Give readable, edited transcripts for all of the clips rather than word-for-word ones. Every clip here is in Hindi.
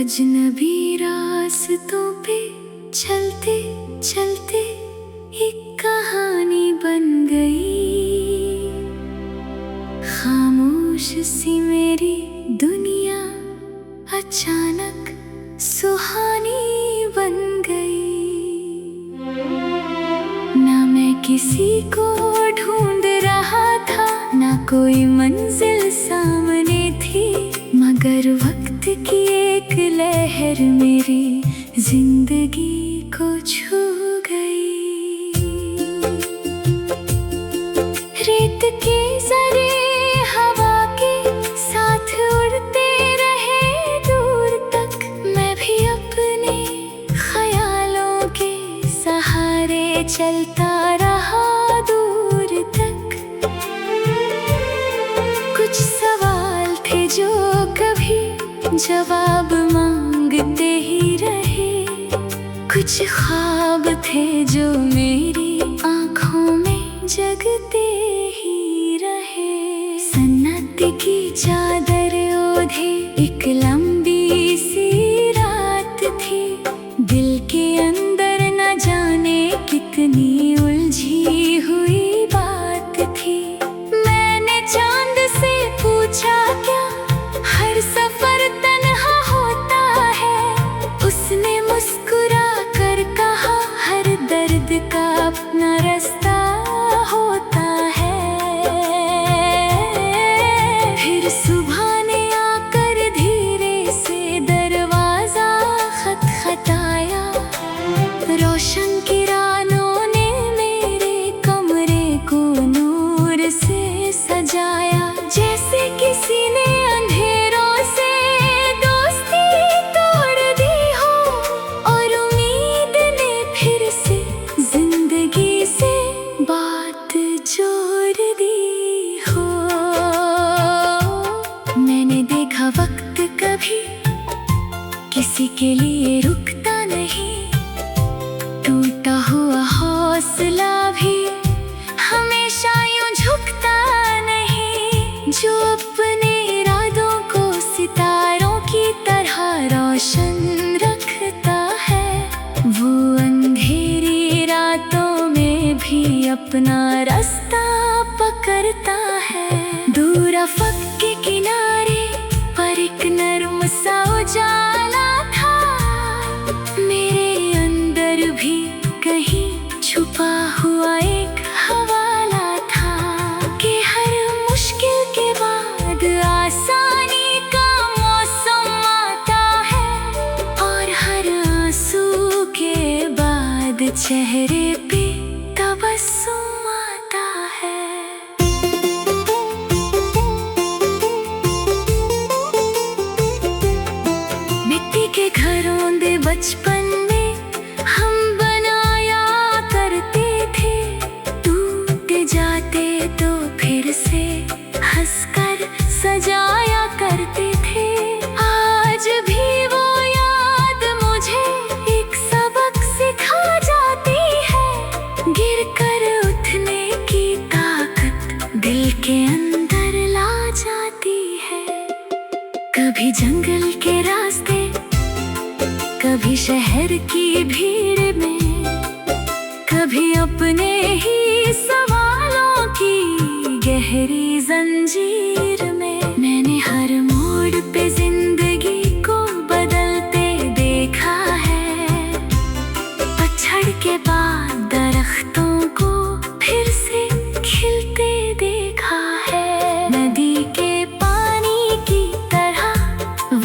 अजनबी रास्तों पे चलते चलते एक कहानी बन गई। खामोश सी मेरी दुनिया अचानक सुहानी बन गई। ना मैं किसी को ढूंढ रहा था, ना कोई मंजिल सामने थी, मगर वक्त की एक लहर मेरी जिंदगी को छू गई। रेत के जरे हवा के साथ उड़ते रहे दूर तक, मैं भी अपने ख्यालों के सहारे चलता रहा दूर तक। कुछ सवाल थे जो कभी जवाब मांगते ही रहे, कुछ ख्वाब थे जो मेरी आँखों में जगते ही रहे। सन्नाटे की चादर ओढ़े एक लंबी सी रात थी, दिल के अंदर न जाने कितनी उलझी हुई बात थी। मैंने चांद से पूछा क्या हर सफर तन्हा होता है, उसने मुस्कुरा कर कहा हर दर्द का अपना रास्ता होता है। फिर सुबह ने आकर धीरे से दरवाजा खटखटाया, रोशन किरणों ने मेरे कमरे को नूर से सजाया। जैसे किसी ने वक्त कभी किसी के लिए रुकता नहीं, टूटा हुआ हौसला भी हमेशा यूं झुकता नहीं। जो अपने इरादों को सितारों की तरह रोशन रखता है, वो अंधेरी रातों में भी अपना रास्ता पकड़ता है। दूर अफक के किनारे पर एक नर्म सा उजाला था, मेरे अंदर भी कहीं छुपा हुआ एक हवाला था कि हर मुश्किल के बाद आसानी का मौसम आता है, और हर आंसू के बाद चेहरे पे तबस्सुम आता है। के घरों दे बचपन में हम बनाया करते थे, टूट जाते तो फिर से हंसकर सजाया करते थे। आज भी वो याद मुझे एक सबक सिखा जाती है, गिरकर उठने की ताकत दिल के अंदर ला जाती है। कभी जंगल के रास्ते, कभी शहर की भीड़ में, कभी अपने ही सवालों की गहरी जंजीर में, मैंने हर मोड़ पे जिंदगी को बदलते देखा है। पतझड़ के बाद दरख्तों को फिर से खिलते देखा है। नदी के पानी की तरह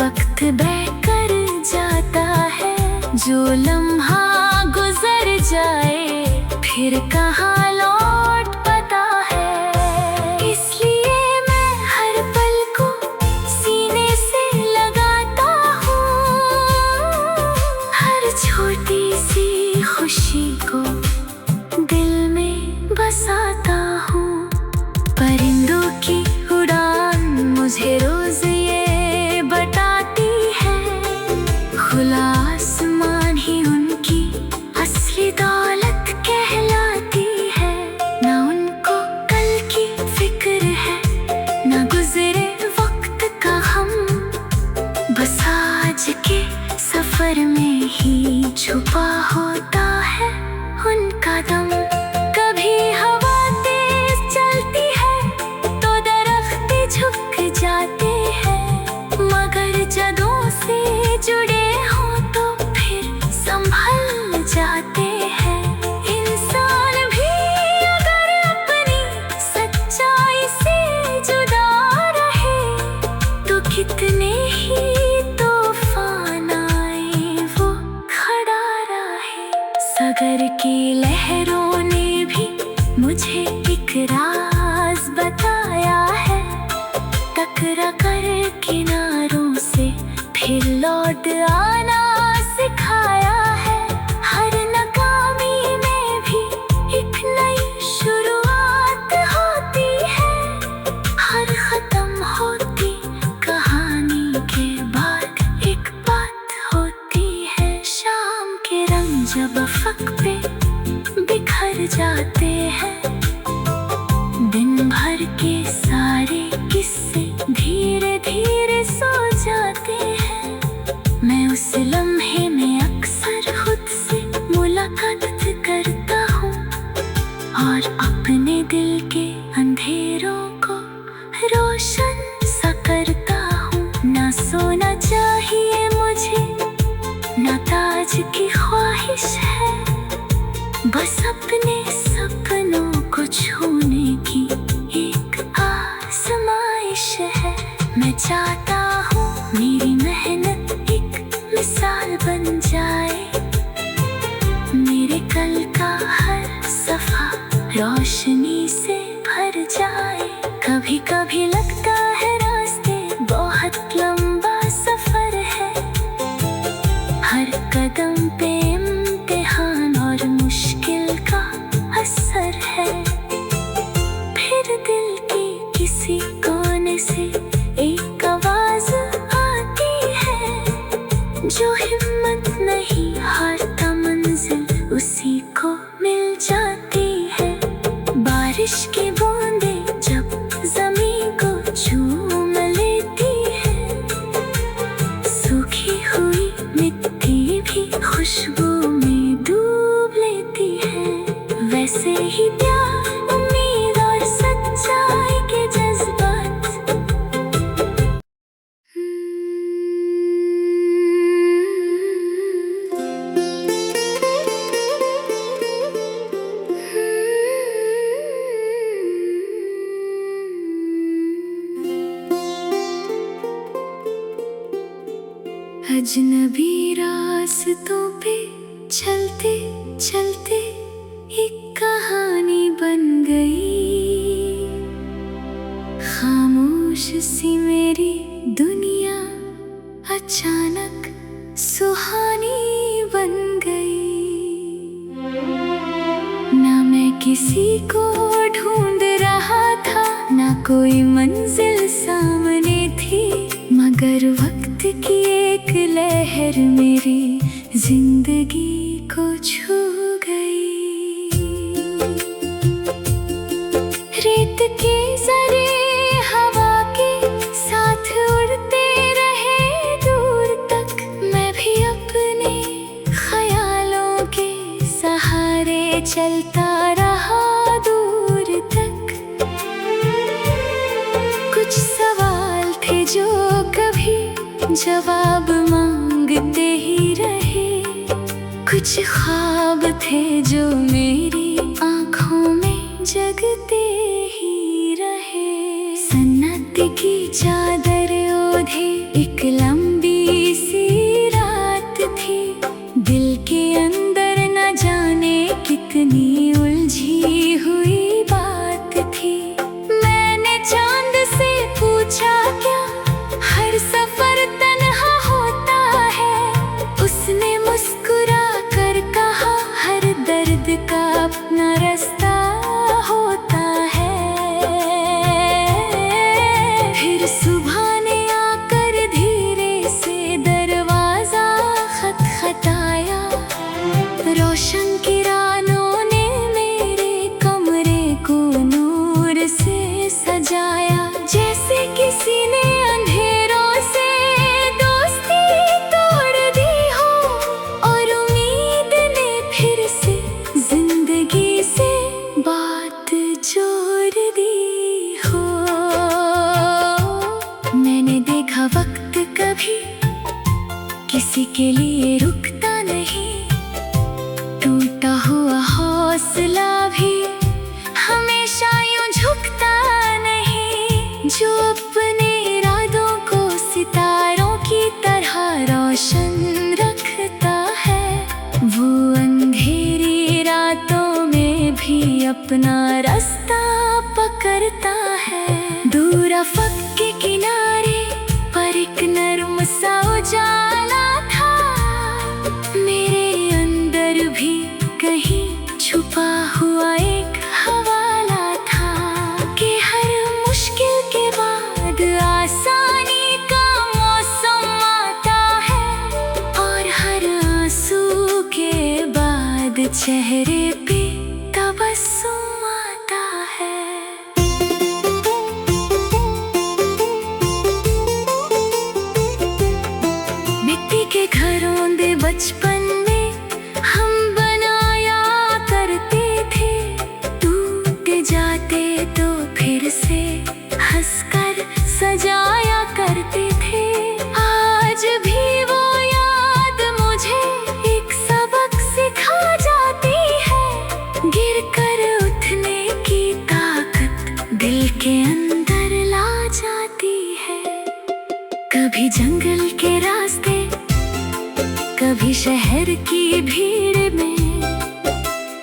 वक्त बहकर जाता है, जो लम्हा गुजर जाए फिर कहाँ लौट पाता है। इसलिए मैं हर पल को सीने से लगाता हूँ, हर छोटी सी खुशी को दिल में बसाता हूँ। परिंदों की उड़ान मुझे रोज ये बताती है, खुला आसमान ही उनकी असली दौलत कहलाती है। कितने ही तूफान आए वो खड़ा रहे। सागर की लहरों ने भी मुझे एक राज बताया है। टकरा कर किनारों से फिर लौट आना सिखाया है। हर नाकामी में भी एक नई शुरुआत होती है। हर खत्म होती कहानी के बाद एक बात होती है। शाम के रंग जब अफक पे बिखर जाते हैं, दिन भर के सारे किस्से धीरे धीरे सो जाते हैं। मैं उस लम्हे में अक्सर खुद से मुलाकात करता हूँ और अपने दिल के अंधेरों को रोशन सा करता हूँ। ना सोना चाहिए मुझे, ना ताज की ख्वाहिश है, बस अपने सपनों को छूने की एक आजमाइश है। मैं चाहता हूँ मेरी मेहनत एक मिसाल बन जाए, मेरे कल का हर सफा रोशनी से भर जाए। कभी कभी लगता है रास्ते बहुत लंबा सफर है, हर कदम पे इम्तिहान और मुश्किल का असर है। फिर दिल की किसी कोने से एक आवाज आती है, जो हिम्मत नहीं हारता मंजिल उसी को मिल जाती है। बारिश की बूंदें जब जमीन को चूम लेती है, सूखी हुई मिट्टी भी खुशबू में डूब लेती है। वैसे ही प्यार, उम्मीद और सच्चाई के जज्बात अजनबी रास्तों पे चलते चलते एक कहानी बन गई। खामोश सी मेरी दुनिया अचानक सुहानी बन गई। ना मैं किसी को ढूंढ रहा था, ना कोई मंजिल सामने थी, मगर वक्त की एक लहर मेरी जिंदगी को छू गई। रेत के जरे हवा के साथ उड़ते रहे दूर तक, मैं भी अपने ख्यालों के सहारे चलता रहा दूर तक। कुछ सवाल थे जो कभी जवाब मांगते ही रहे, कुछ ख्वाब थे जो मेरी आँखों में जगते ही रहे। सन्नाटे की चादर ओढ़े एक लंबी सी रात थी, दिल के अंदर न जाने कितनी उलझी हुई बात थी। मैंने चांद से पूछा क्या हर सफर तन्हा होता है, उसने मुस्कुरा कर कहा हर दर्द का अपना रास्ता होता है। फिर सुबह ने आकर धीरे से दरवाजा खटखटाया, रोशन किरणों ने मेरे कमरे को नूर से सजाया। जैसे किसी ने अंधेरों से दोस्ती तोड़ दी हो और उम्मीद ने फिर से जिंदगी से बात जोड़ दी हो। मैंने देखा वक्त कभी किसी के लिए रुकता नहीं, टूटा हुआ हौसला भी हमेशा यूं झुकता नहीं। जो अपने इरादों को अपना रास्ता पकड़ता है। दूर अफक के किनारे पर एक नर्म सा उजाला था। मेरे अंदर भी कहीं छुपा हुआ एक हवाला था कि हर मुश्किल के बाद आसानी का मौसम आता है, और हर आंसू के बाद चेहरे पे तबस्सुम आता है। मिट्टी के घरों दे बचपन में हम बनाया करते थे, टूट जाते तो फिर से हंसकर सजाया करते थे। आज भी वो याद मुझे एक सबक सिखा जाती है। गिरकर उठने की ताकत दिल के अंदर ला जाती है। कभी जंगल के रास्ते, कभी शहर की भीड़ में,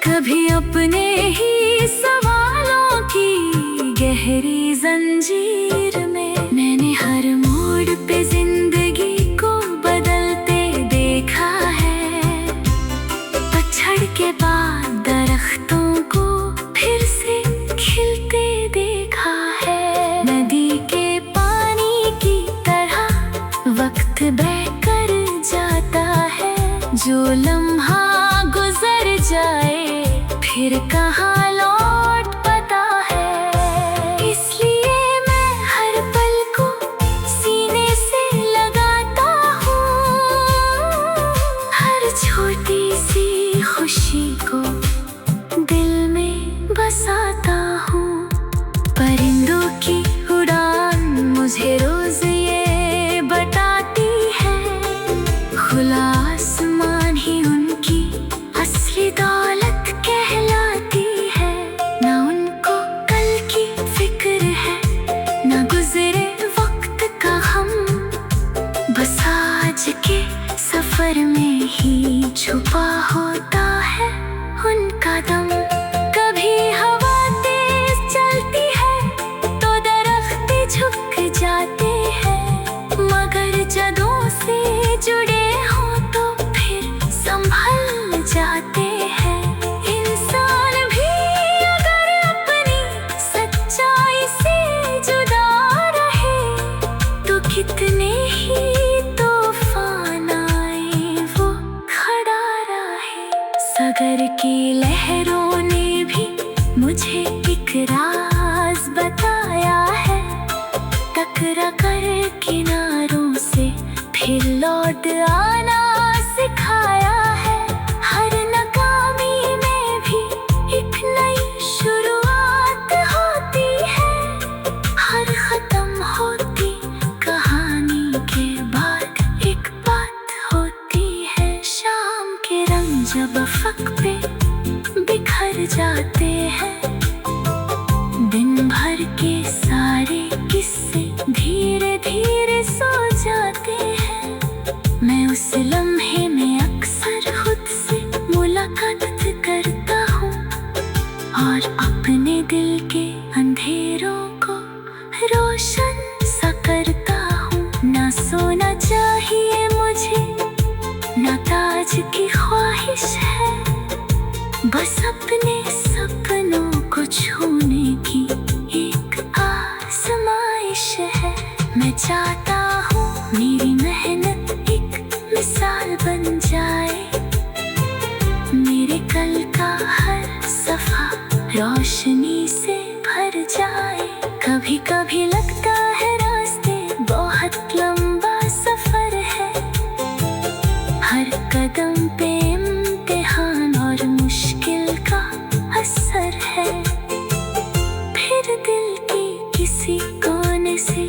कभी अपने ही सवालों की गहरी जंजीर में, मैंने हर मोड़ पे जिंदगी को बदलते देखा है। पतझड़ के बाद दरख्तों को फिर से खिलते देखा है। नदी के पानी की तरह वक्त बहकर जाता है। जो लम्हा गुजर जाए फिर कहाँ लौट पाता है। इसलिए मैं हर पल को सीने से लगाता हूँ, हर छोटी सी खुशी को दिल में बसाता हूँ। परिंदों की उड़ान मुझे रोज ये बताती है, खुला आसमान ही उनकी असली दौलत कहलाती है। ना उनको कल की फिक्र है, ना गुजरे वक्त का गम, बस आज के सफर में ही छुपा होता है उनका दम। कभी हवा तेज चलती है तो दरख्त झुक जाते हैं, मगर जड़ों से जुड़े हो तो फिर संभल जाते हैं। इंसान भी अगर अपनी सच्चाई से जुदा रहे तो कितने ही तूफान आए वो खड़ा रहे। सागर की लहरों ने भी मुझे एक राज बताया है। टकरा कर किनारों से फिर लौट आना सिखाया है। हर नाकामी में भी एक नई शुरुआत होती है। हर खत्म होती कहानी के बाद एक बात होती है। शाम के रंग जब अफक पे बिखर जाते हैं, दिन भर के सारे किस्से धीरे धीरे सो जाते हैं। मैं उस लम्हे में अक्सर खुद से मुलाकात करता हूँ, और अपने दिल के अंधेरों को रोशन सा करता हूँ। ना सोना चाहिए मुझे, ना ताज की ख्वाहिश है, बस अपने सपनों को छूने की एक आजमाइश है। मैं चाहता हूँ मेरी मेहनत एक मिसाल बन जाए, मेरे कल का हर सफा रोशनी से भर जाए। कभी कभी लगता है रास्ते बहुत लंबा सफर है, हर कदम पे इम्तिहान और मुश्किल का असर है। फिर दिल की किसी कोने से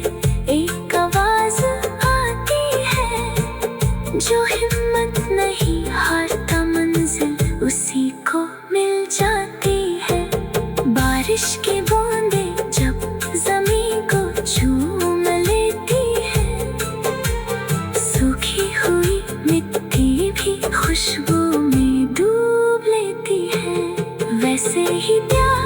एक आवाज आती है, जो हिम्मत नहीं हारता मंजिल उसी को मिल जाती है। बारिश की बूंदें जब जमीन को चूम लेती है, सूखी हुई मिट्टी भी खुशबू में डूब लेती है। वैसे ही प्यार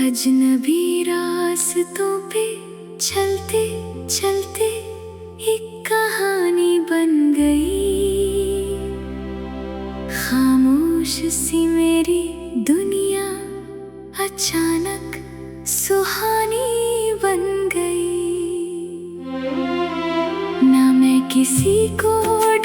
अजनबी रास्तों पे चलते चलते एक कहानी बन गई। खामोश सी मेरी दुनिया अचानक सुहानी बन गई। ना मैं किसी को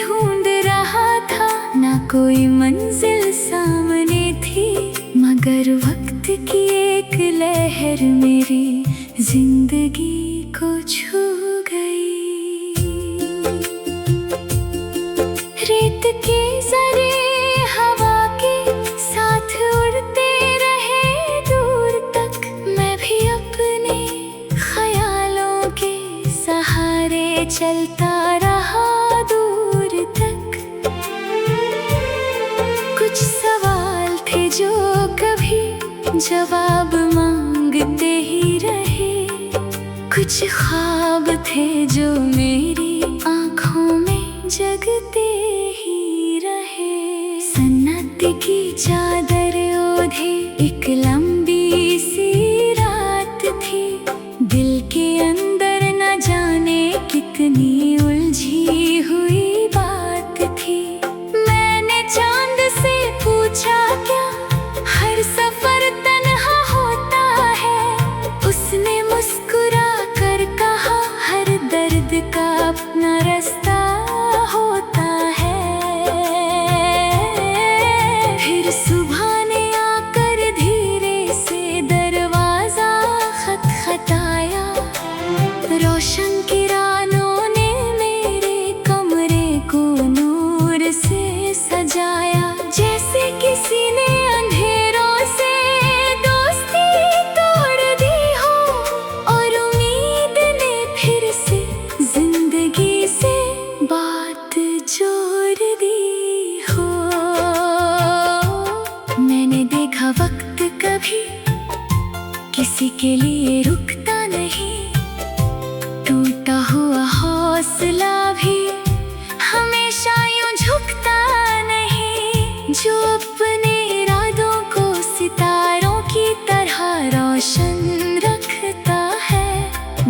ढूंढ रहा था, ना कोई मंजिल सामने थी, मगर वक्त की एक लहर मेरी जिंदगी को छू गई। रेत के जरे हवा के साथ उड़ते रहे दूर तक, मैं भी अपने ख्यालों के सहारे चलता रहा दूर तक। कुछ सवाल थे जो कभी जवाब मांगते ही रहे, कुछ ख्वाब थे जो मेरी आँखों में जगते ही रहे। सन्नाटे की चादर ओढ़े एक लंबी सी रात थी, दिल के अंदर न जाने कितनी उलझी हुई बात थी। मैंने चांद से पूछा क्या हर सफर तन्हा होता है, उसने मुस्कुरा कर कहा हर दर्द का अपना रास्ता होता है। फिर सुबह ने आकर धीरे से दरवाजा खटखटाया, रोशन किरणों ने मेरे कमरे को नूर से सजाया। जैसे किसी ने अंधेरों से दोस्ती तोड़ दी हो, और उम्मीद ने फिर से जिंदगी से बात जोड़ दी हो। मैंने देखा वक्त कभी किसी के लिए रुकता नहीं, टूटा हुआ हौसला भी हमेशा यूं झुकता नहीं। जो अपने इरादों को सितारों की तरह रोशन रखता है,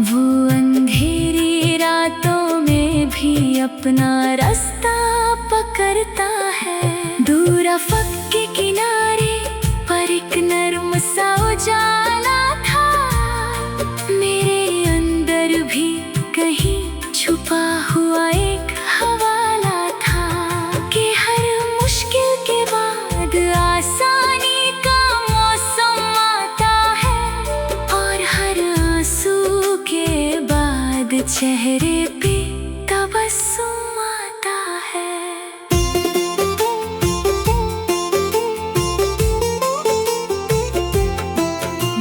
वो अंधेरी रातों में भी अपना रास्ता पकड़ता है। दूर अफक के किनारे पर एक नर्म सा उजाला था, मेरे अंदर भी कहीं छुपा हुआ एक हवाला था कि हर मुश्किल के बाद आसानी का मौसम आता है, और हर आंसू के बाद चेहरे पे तबस्सुम आता है।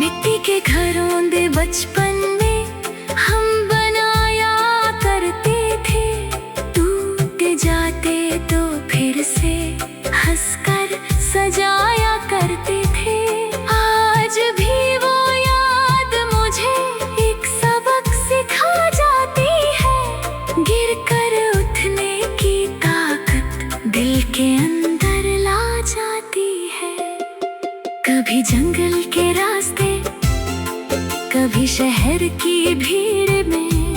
मिट्टी के घरों दे बचपन में हम बनाया करते थे, टूट जाते तो फिर से हंसकर सजाया करते थे। आज भी वो याद मुझे एक सबक सिखा जाती है, गिर कर उठने की ताकत दिल के अंदर ला जाती है। कभी जंगल के रास्ते, कभी शहर की भीड़ में,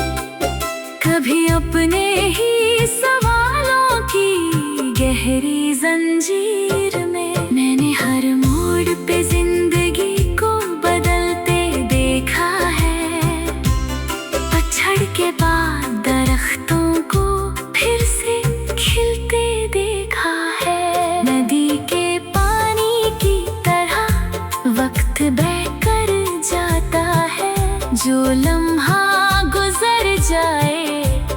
कभी अपने ही सवालों की गहरी जंजीर में, मैंने हर मोड़ पे जिंदगी को बदलते देखा है। पतझड़ के बाद दरख्तों को फिर से खिलते देखा है। नदी के पानी की तरह वक्त बहकर जाता है, जो लम्हा गुजर जाए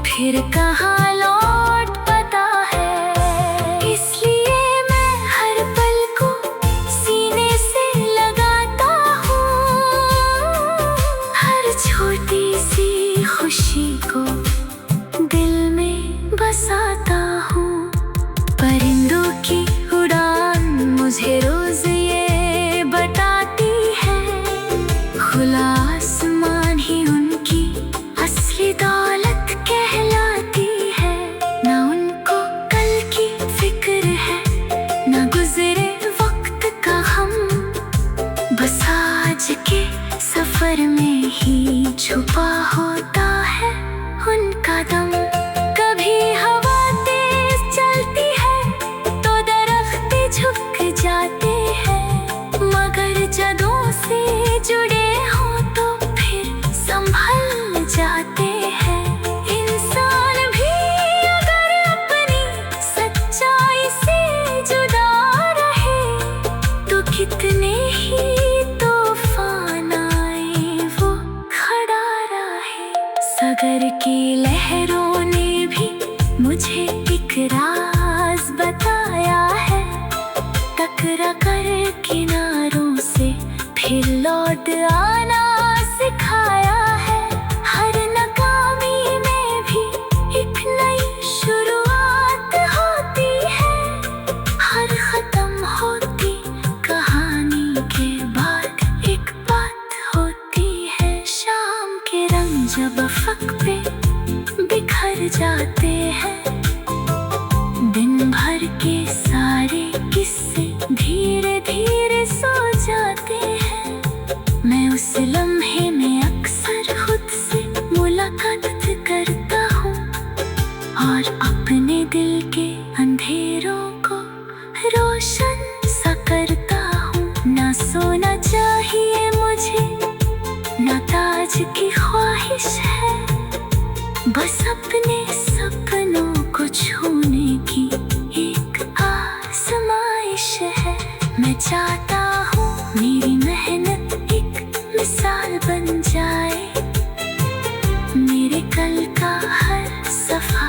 फिर कहाँ लौट पाता है। इसलिए मैं हर पल को सीने से लगाता हूँ, हर छोटी सी खुशी को दिल में बसाता हूँ। परिंदों की उड़ान मुझे रोज ये बताती है, खुला आसमान ही उनकी असली दौलत कहलाती खुद आना सिखाया है। हर नाकामी में भी एक नई शुरुआत होती है। हर खत्म होती कहानी के बाद एक बात होती है। शाम के रंग जब अफक पे बिखर जाते हैं, दिन भर के सारे किस्से धीरे धीरे सो जाते हैं। मैं उस लम्हे में अक्सर खुद से मुलाकात करता हूँ और अपने दिल के अंधेरों को रोशन सा करता हूँ। ना सोना चाहिए मुझे, ना ताज की ख्वाहिश है, बस अपने सपनों को छूने की एक आजमाइश है। मैं चाहता हूँ मेरी मेहनत एक मिसाल बन जाए, मेरे कल का हर सफा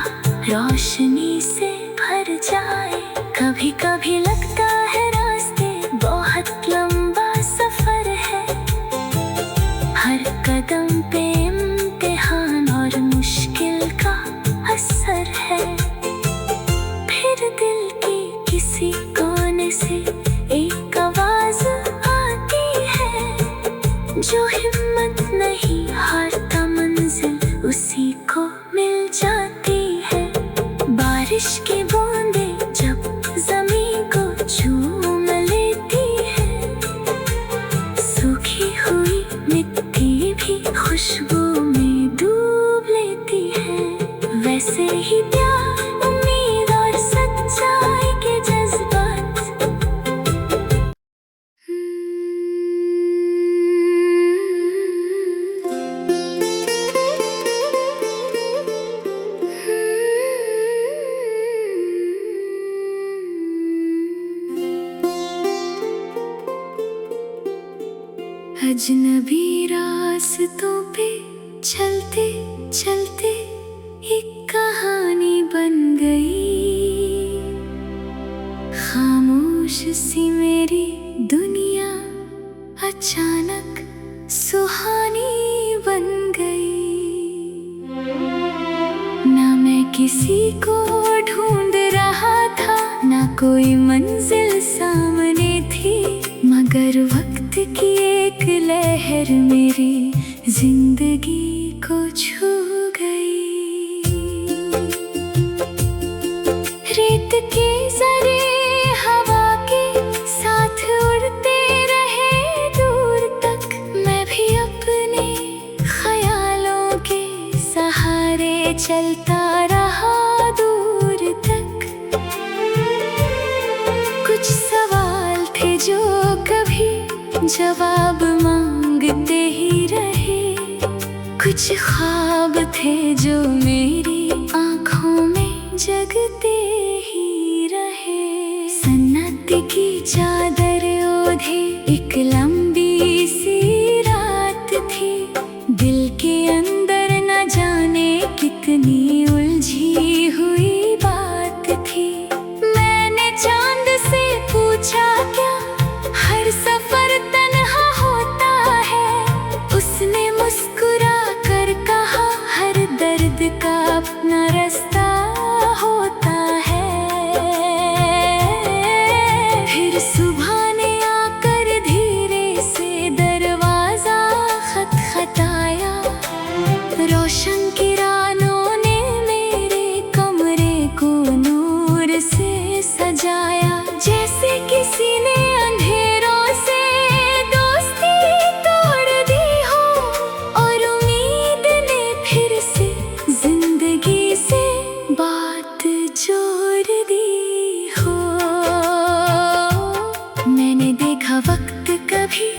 रोशनी से भर जाए। कभी कभी लगता है रास्ते बहुत लंबा सफर है, हर कदम पे इम्तिहान और मुश्किल का असर है। फिर दिल की किसी कोने से एक आवाज आती है, जो हिम्मत नहीं हारता मंजिल उसी को मिल जाती है। बारिश की बूंदें जब जमीन को चूम लेती है, सूखी हुई मिट्टी भी खुशबू में डूब लेती है। वैसे ही प्यार, उम्मीद और सच्चाई के जज्बात अजनबी रास्तों पे चलते चलते एक कहानी बन गई। खामोश सी मेरी दुनिया अचानक सुहानी बन गई। ना मैं किसी को ढूंढ रहा था, ना कोई मंजिल सामने थी, मगर वक्त की एक लहर मेरी जिंदगी को छू गई। रेत के जरे हवा के साथ उड़ते रहे दूर तक, मैं भी अपने ख्यालों के सहारे चलता रहा दूर तक। कुछ सवाल थे जो कभी जवाब मांगते ही रहे, कुछ ख्वाब थे जो मेरी आँखों में जगते ही रहे। सन्नत की चादर ओढ़े एक लंबी सी रात थी, दिल के अंदर न जाने कितनी उलझी हुई बात थी। मैंने चांद से पूछा क्या हर सफर तन्हा होता है, उसने मुस्कुरा कर कहा हर दर्द का अपना रास्ता होता है। फिर सुबह ने आकर धीरे से दरवाजा खटखटाया, रोशन किरणों ने मेरे कमरे को नूर से सजाया। जैसे किसी ने अंधेरों से दोस्ती तोड़ दी हो, और उम्मीद ने फिर से जिंदगी से बात जोड़ दी हो। मैंने देखा वक्त कभी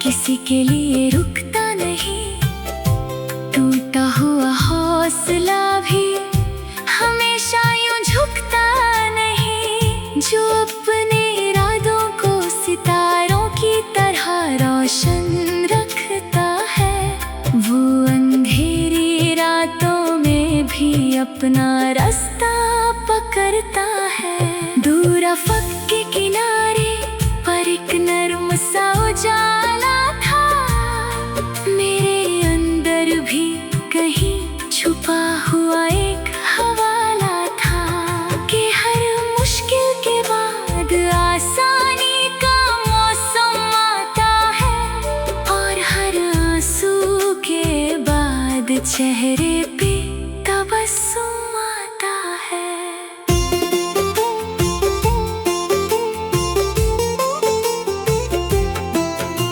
किसी के लिए रुकता नहीं, टूटा हुआ हौसला भी हमेशा यूं झुकता नहीं। जो अपने इरादों को सितारों की तरह रोशन रखता है, वो अंधेरी रातों में भी अपना रास्ता पकड़ता है। दूर अफक के किनारे पर एक नर्म सा उजाला चेहरे पे तबस्सुम आता है।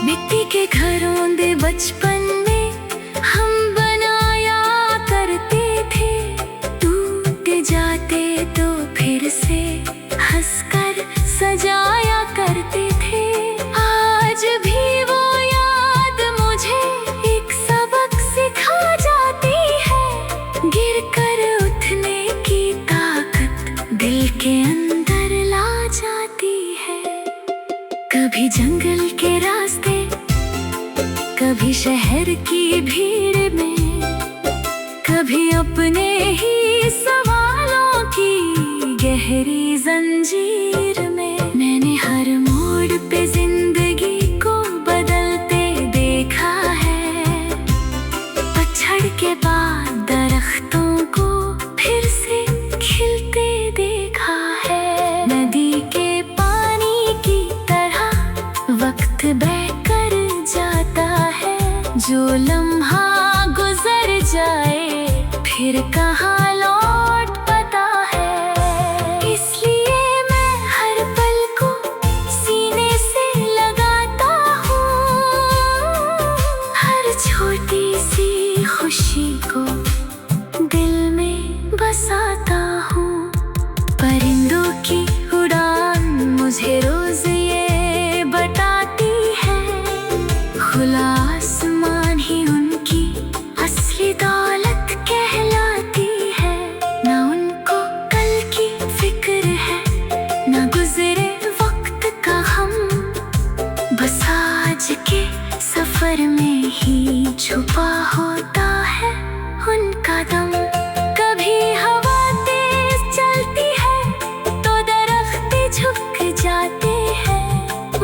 मिट्टी के घरों दे बचपन में हम बनाया करते थे, टूट जाते तो फिर से हंसकर सजाया करते थे। आज भी वो याद मुझे एक सबक सिखा जाती है, गिर कर उठने की ताकत दिल के अंदर ला जाती है। कभी जंगल के रास्ते, कभी शहर की भीड़ में, कभी अपने ही सवालों की गहरी जंजीर में, मैंने हर मोड़ पे जिंदगी को बदलते देखा है। पतझड़ के बाद दरख्तों को फिर से खिलते देखा है। नदी के पानी की तरह वक्त बहकर जाता है, जो लम्हा गुजर जाए फिर कहाँ लौट पता है। इसलिए मैं हर पल को सीने से लगाता हूँ, हर छोटी सी खुशी को दिल में बसाता हूँ। परिंदों की उड़ान मुझे रोज ये बताती है, खुला आसमान ही उनकी असली दौलत कहलाती है। ना उनको कल की फिक्र है, ना गुजरे वक्त का हम, बस आज के सफर में ही छुपा होता है उनका दम। कभी हवा तेज चलती है तो दरख्त झुक जाते हैं,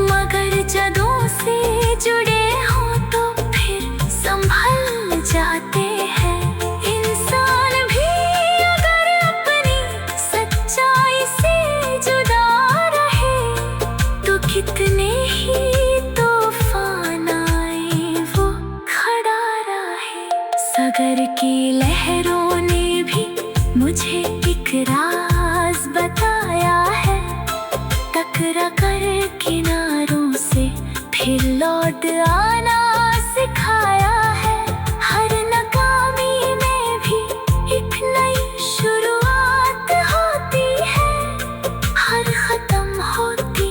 मगर जदों से जुड़े हों तो फिर संभल जाते हैं। इंसान भी अगर अपनी सच्चाई से जुदा रहे तो कितने ही तूफान आए वो खड़ा रहे। सागर की लहरों ने भी मुझे एक राज बताया है, टकरा कर किनारों से फिर लौट आना सिखाया है। हर नाकामी में भी एक नई शुरुआत होती है, हर खत्म होती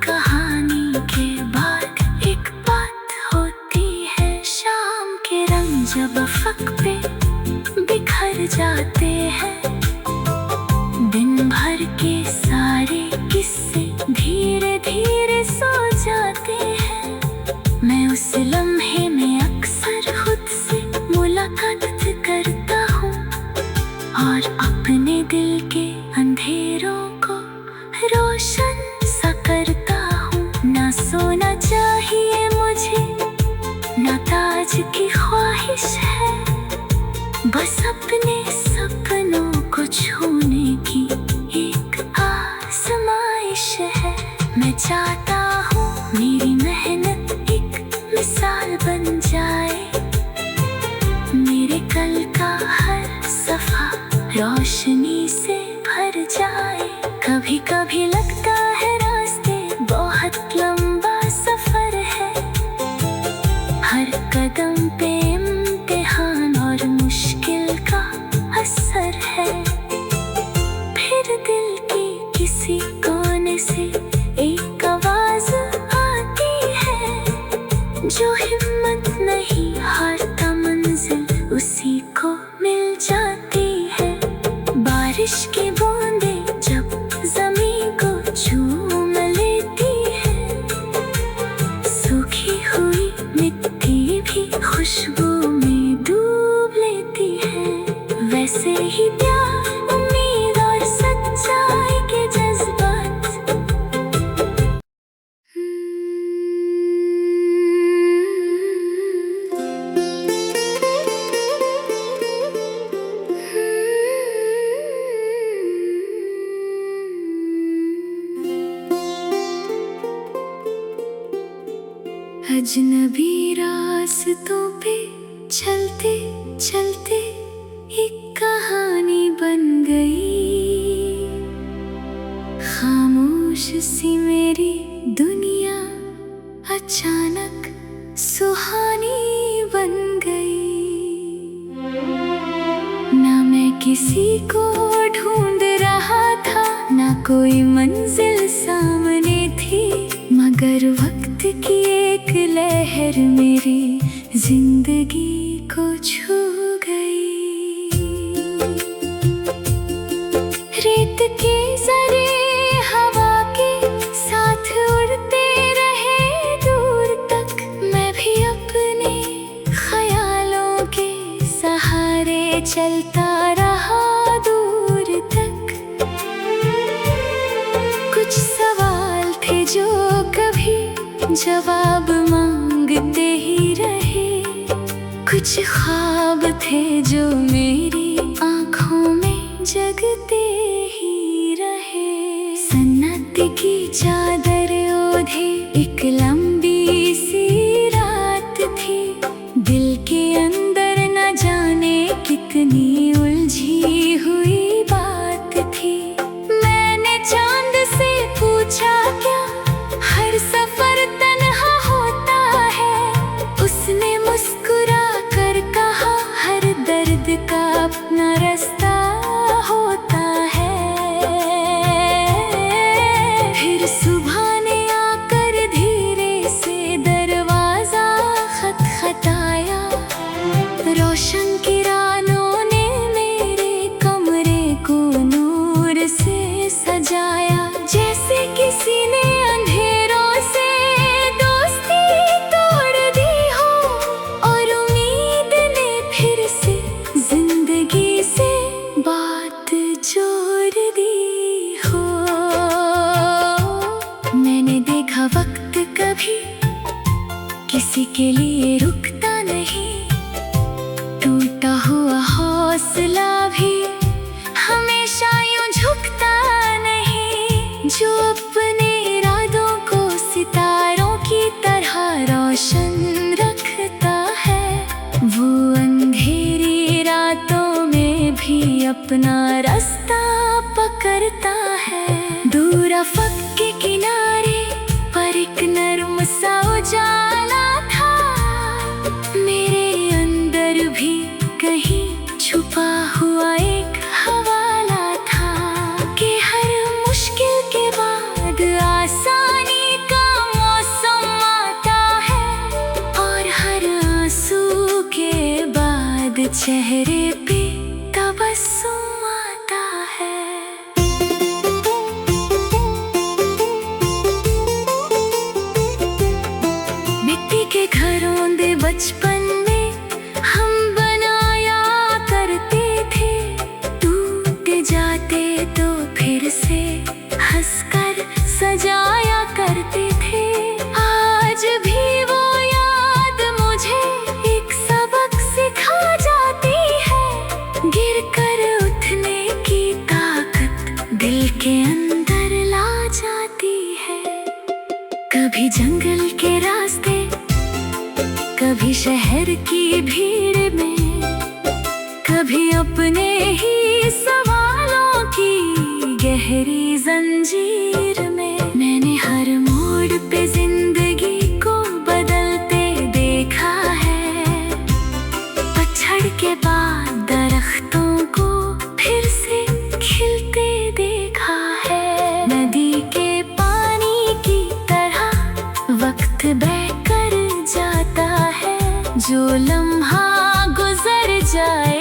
कहानी के बाद एक बात होती है। शाम के रंग जब अफक पे बिखर जाते हैं, दिन भर के सारे किस्से धीरे धीरे सो जाते हैं। मैं उस लम्हे में अक्सर खुद से मुलाकात करता हूँ और अपने दिल के अंधेरों को रोशन सा करता हूँ। ना सोना चाहिए मुझे, ना ताज की ख्वाहिश है, बस अपने सपनों को छूने की एक आजमाइश है। मैं चाहता हूँ मेरी मेहनत एक मिसाल बन जाए, मेरे कल का हर सफा रोशनी से भर जाए। कभी कभी लगता है रास्ते बहुत लंबा सफर है, हर कदम पे इम्तिहान और मुश्किल का असर है। फिर दिल की किसी कोने से एक आवाज आती है, जो हिम्मत नहीं हारता मंजिल उसी को मिल जाती है। बारिश की बूंदें जब जमीन को चूम लेती है, सूखी हुई मिट्टी भी खुशबू में डूब लेती है। वैसे ही प्यार, उम्मीद और सच्चाई के जज्बात अजनबी रास्तों पे चलते चलते एक कहानी बन गई। खामोश सी मेरी दुनिया अचानक सुहानी बन गई। ना मैं किसी को ढूंढ रहा था, ना कोई मंजिल सामने थी, मगर वक्त की एक लहर मेरी जिंदगी को छू गई। रेत के जरे हवा के साथ उड़ते रहे दूर तक, मैं भी अपने ख्यालों के सहारे चलता रहा दूर तक। कुछ सवाल थे जो कभी जवाब मांगते ही रहे, कुछ ख्वाब थे जो मेरी आँखों में जगते ही रहे। सन्नाटे की चादर ओढ़े एक लंबी सी रात थी, दिल के अंदर न जाने कितनी उलझी हुई बात थी। मैंने चांद से पूछा क्या हर सफर तन्हा होता है, उसने मुस्कुरा कर कहा हर दर्द का अपना रास्ता होता है। फिर सुबह ने आकर धीरे से दरवाजा खटखटाया, रोशन किरणों ने मेरे कमरे को नूर से सजाया। जैसे किसी ने अंधेरों से दोस्ती तोड़ दी हो, और उम्मीद ने फिर से जिंदगी से बात जोड़ दी हो। मैंने देखा वक्त कभी किसी के लिए रुकता नहीं, टूटा हुआ हौसला भी हमेशा यूं झुकता नहीं। जो अपने इरादों को सितारों की तरह रोशन रखता है, वो अंधेरी रातों में भी अपना रास्ता पकड़ता है। दूर अफक के किनारे पर एक नर्म सा उजाला था, मेरे अंदर भी कहीं छुपा हुआ एक हवाला था कि हर मुश्किल के बाद आसानी का मौसम आता है, और हर आंसू के बाद चेहरे पे तबस्सुम आता है। मिट्टी के घरों दे बचपन में हम बनाया करते थे, टूट जाते तो फिर से हंसकर सजाया करते थे। आज भी वो याद मुझे एक सबक सिखा जाती है, गिरकर उठने की ताकत दिल के अंदर ला जाती है। कभी जंगल के रास्ते, कभी शहर की भीड़ में, कभी अपने ही सवालों की गहरी जंजीर में, मैंने हर मोड़ पे जिंदगी को बदलते देखा है। पतझड़ के बाद दरख्तों को फिर से खिलते देखा है। नदी के पानी की तरह वक्त बहकर जाता है, जो लम्हा गुजर जाए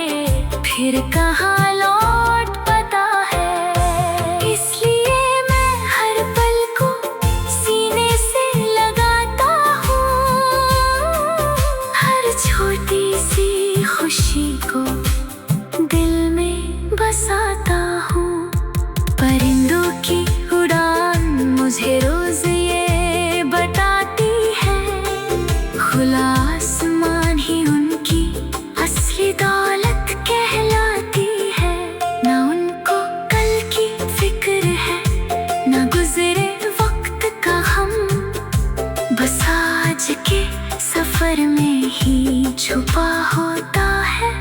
फिर कहाँ लौट पता है। इसलिए मैं हर पल को सीने से लगाता हूँ, हर छोटी सी खुशी को दिल में बसाता हूँ। परिंदों की उड़ान मुझे रोज ये बताती है, खुला आसमान ही उनकी असली दौलत कहलाती है। ना उनको कल की फिक्र है, ना गुजरे वक्त का हम, बस आज के सफर में ही छुपा होता है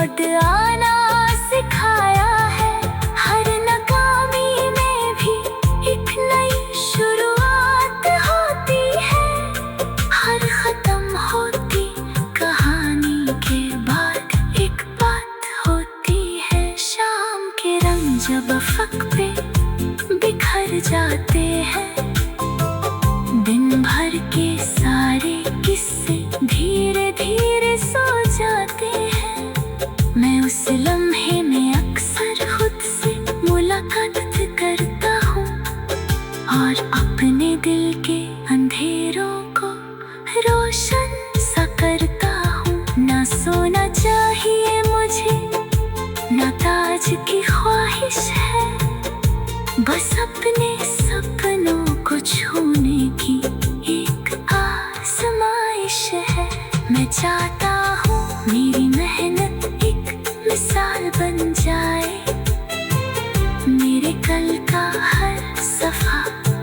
लौट आना सिखाया है। हर नाकामी में भी एक नई शुरुआत होती है। हर खत्म होती कहानी के बाद एक बात होती है। शाम के रंग जब अफक पे बिखर जाते हैं, दिन भर के सारे किस्से धीरे धीरे सो जाते हैं। मैं उस लम्हे में अक्सर खुद से मुलाकात करता हूँ और अपने दिल के अंधेरों को रोशन सा करता हूँ। ना सोना चाहिए मुझे, ना ताज की ख्वाहिश है, बस अपने सपनों को छूने की एक आजमाइश है। मैं चाहता हूँ मेरी मेहनत एक मिसाल बन जाए, मेरे कल का हर सफा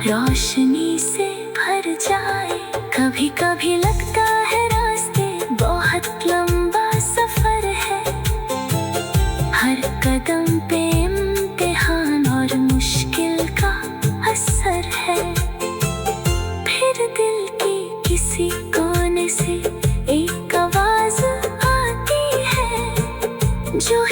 रोशनी से भर जाए। कभी कभी लगता है रास्ते बहुत लंबा सफर है, हर कदम पे इम्तिहान और मुश्किल का असर है। फिर दिल की किसी कोने से एक आवाज आती है जो